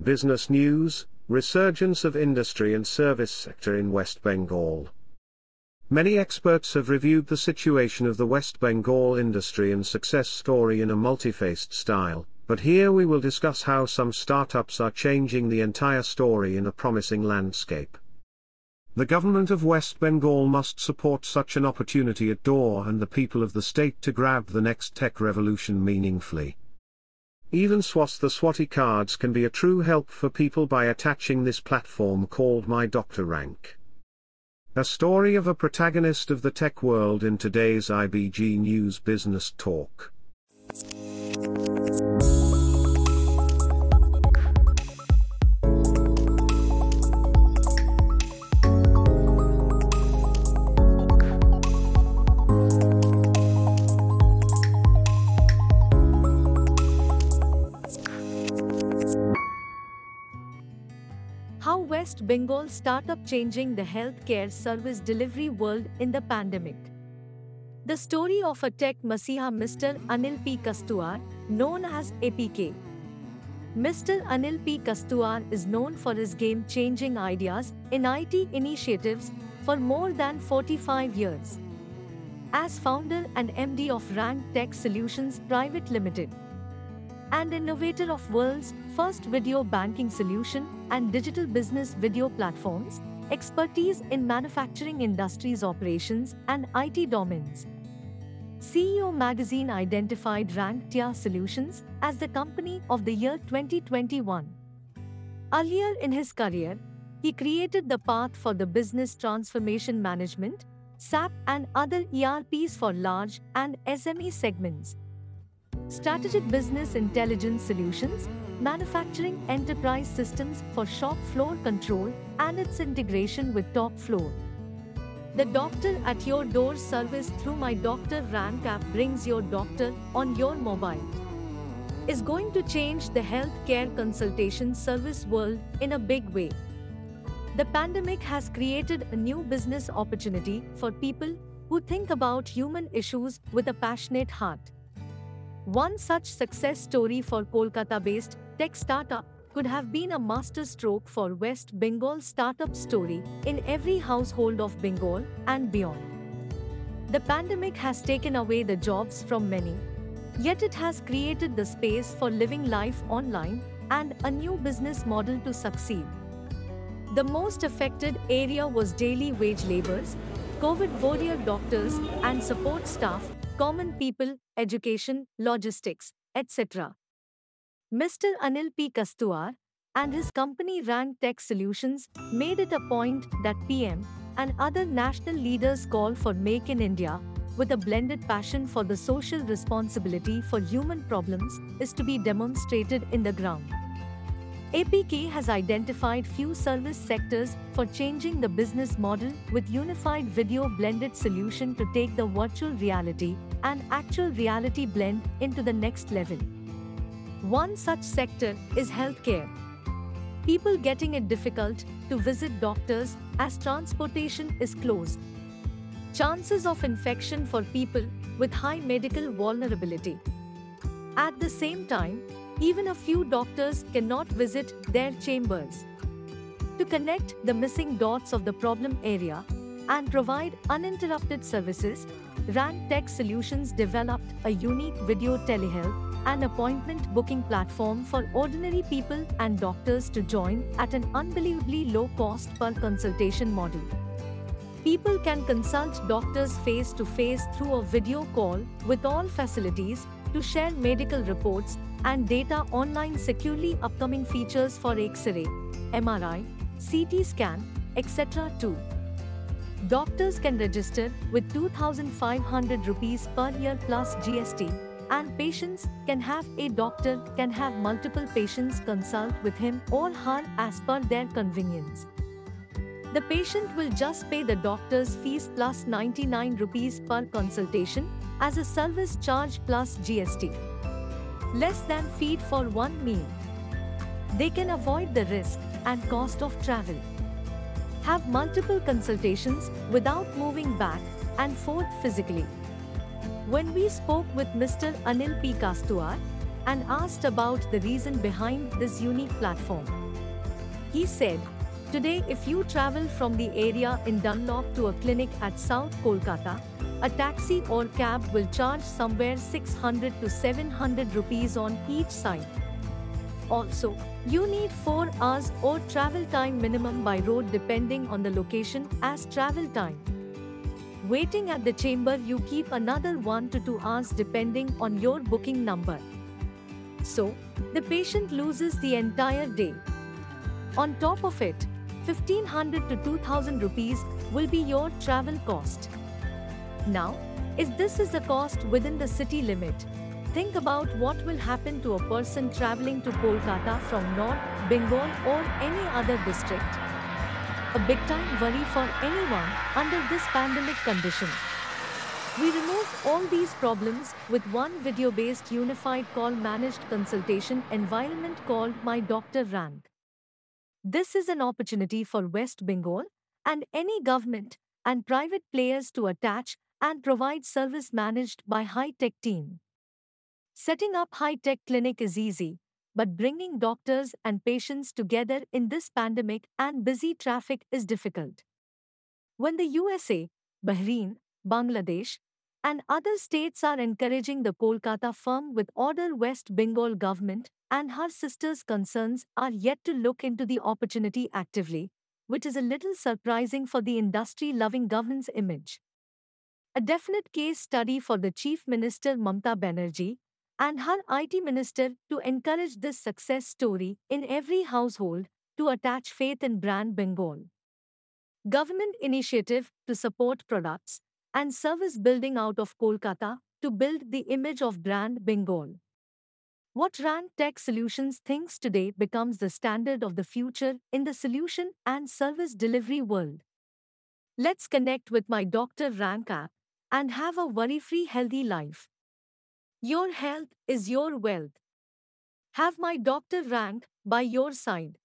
Business news: resurgence of industry and service sector in West Bengal. Many experts have reviewed the situation of the West Bengal industry and success story in a multi-faced style, but here we will discuss how some startups are changing the entire story in a promising landscape. The government of West Bengal must support such an opportunity at door and the people of the state to grab the next tech revolution meaningfully. Even Swasthi cards can be a true help for people by attaching this platform called My Doctor Rank. A story of a protagonist of the tech world in today's IBG News Business Talk. How West Bengal startup changing the healthcare service delivery world in the pandemic. The story of a tech messiah, Mr. Anil P. Kastuar, known as APK. Mr. Anil P. Kastuar is known for his game-changing ideas in IT initiatives for more than 45 years. As founder and MD of Rank Tech Solutions Private Limited, and innovator of world's first video banking solution and digital business video platforms, expertise in manufacturing industries operations and IT domains. CEO Magazine identified Rank TIA Solutions as the company of the year 2021. Earlier in his career, he created the path for the business transformation management, SAP and other ERPs for large and SME segments. Strategic business intelligence solutions, manufacturing enterprise systems for shop floor control and its integration with top floor. The Doctor at Your Door service through My Doctor Rank app brings your doctor on your mobile. Is going to change the healthcare consultation service world in a big way. The pandemic has created a new business opportunity for people who think about human issues with a passionate heart. One such success story for Kolkata-based tech startup could have been a masterstroke for West Bengal startup story in every household of Bengal and beyond. The pandemic has taken away the jobs from many, yet it has created the space for living life online and a new business model to succeed. The most affected area was daily wage laborers, COVID warrior doctors and support staff, common people, education, logistics, etc. Mr. Anil P. Kastuar and his company Rank Tech Solutions made it a point that PM and other national leaders call for Make in India, with a blended passion for the social responsibility for human problems, is to be demonstrated in the ground. APK has identified few service sectors for changing the business model with unified video blended solution to take the virtual reality and actual reality blend into the next level. One such sector is healthcare. People getting it difficult to visit doctors as transportation is closed. Chances of infection for people with high medical vulnerability. At the same time, even a few doctors cannot visit their chambers. To connect the missing dots of the problem area and provide uninterrupted services, Rank Tech Solutions developed a unique video telehealth and appointment booking platform for ordinary people and doctors to join at an unbelievably low cost per consultation model. People can consult doctors face-to-face through a video call with all facilities to share medical reports and data online securely. Upcoming features for X-ray, MRI, CT scan, etc. too. Doctors can register with 2,500 rupees per year plus GST, and patients can have multiple patients consult with him or her as per their convenience. The patient will just pay the doctor's fees plus 99 rupees per consultation as a service charge plus GST. Less than feed for one meal. They can avoid the risk and cost of travel. Have multiple consultations without moving back and forth physically. When we spoke with Mr. Anil P. Kastuar and asked about the reason behind this unique platform. He said, "Today, if you travel from the area in Dunlop to a clinic at South Kolkata, a taxi or cab will charge somewhere 600 to 700 rupees on each side. Also, you need 4 hours or travel time minimum by road depending on the location as travel time. Waiting at the chamber, you keep another 1 to 2 hours depending on your booking number. So, the patient loses the entire day. On top of it, 1500 to 2000 rupees will be your travel cost. Now, if this is the cost within the city limit, think about what will happen to a person traveling to Kolkata from North Bengal or any other district. A big time worry for anyone under this pandemic condition. We removed all these problems with one video-based unified call managed consultation environment called My Doctor Rank. This is an opportunity for West Bengal and any government and private players to attach and provide service managed by high-tech team. Setting up high-tech clinic is easy, but bringing doctors and patients together in this pandemic and busy traffic is difficult. When the USA, Bahrain, Bangladesh, and other states are encouraging the Kolkata firm with order, West Bengal government and her sisters' concerns are yet to look into the opportunity actively, which is a little surprising for the industry-loving government's image. A definite case study for the Chief Minister Mamata Banerjee and her IT Minister to encourage this success story in every household to attach faith in brand Bengal. Government initiative to support products and service building out of Kolkata to build the image of brand Bengal. What Rank Tech Solutions thinks today becomes the standard of the future in the solution and service delivery world. Let's connect with My Doctor Rank app and have a worry-free healthy life. Your health is your wealth. Have My Doctor Rank by your side.